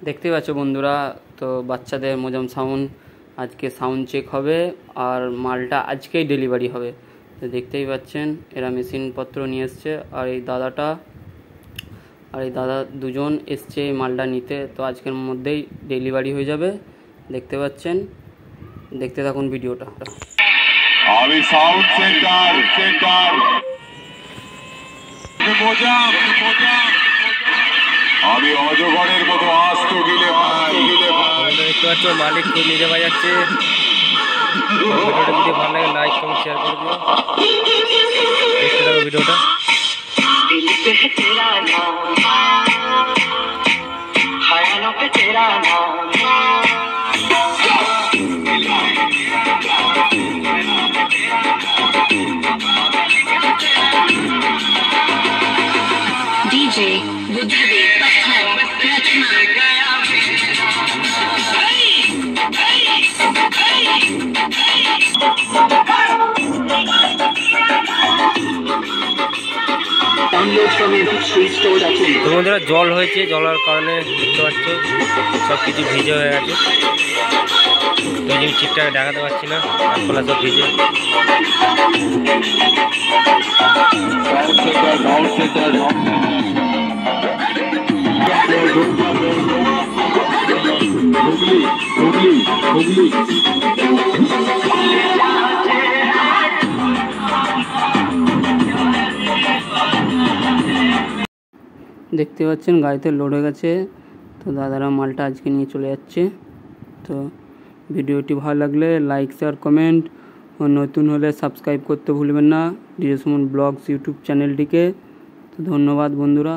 দেখতেই পাচ্ছ বন্ধুরা, তো বাচ্চাদের মোজাম সাউন্ড আজকে সাউন্ড চেক হবে আর মালটা আজকেই ডেলিভারি হবে। তো দেখতেই পাচ্ছেন এরা মেশিনপত্র নিয়ে এসছে আর এই দাদা দুজন এসছে এই মালটা নিতে। তো আজকের মধ্যেই ডেলিভারি হয়ে যাবে, দেখতে পাচ্ছেন। দেখতে থাকুন ভিডিওটা। আমি সাউন্ড সেন্টার আমি অজগরের মতো আস্ত গিলে দেখতে পাচ্ছ মালিক খুব নিজে বাজাচ্ছে। ভিডিওটা যদি ভালো লাগে লাইক কমেন্ট শেয়ার করে দিও। দেখতে থাকো ভিডিওটা। DJ Buddhadev Patthar Ratna তো বন্ধুরা জল হয়েছে, জলের কারণে দেখতে পাচ্ছ সব কিছু ভিজে হয়ে গেছে। তো এই ঠিকঠাক দেখাতে পারছি না, খোলা সব ভিজে। দেখতে পাচ্ছেন গাড়িতে লোড হয়ে গেছে। তো দাদারা মালটা আজকে নিয়ে চলে যাচ্ছে। তো ভিডিওটি ভালো লাগলে লাইক শেয়ার কমেন্ট ও নতুন হলে সাবস্ক্রাইব করতে ভুলবেন না ডিজে সুমন ব্লগস ইউটিউব চ্যানেলটিকে। তো ধন্যবাদ বন্ধুরা।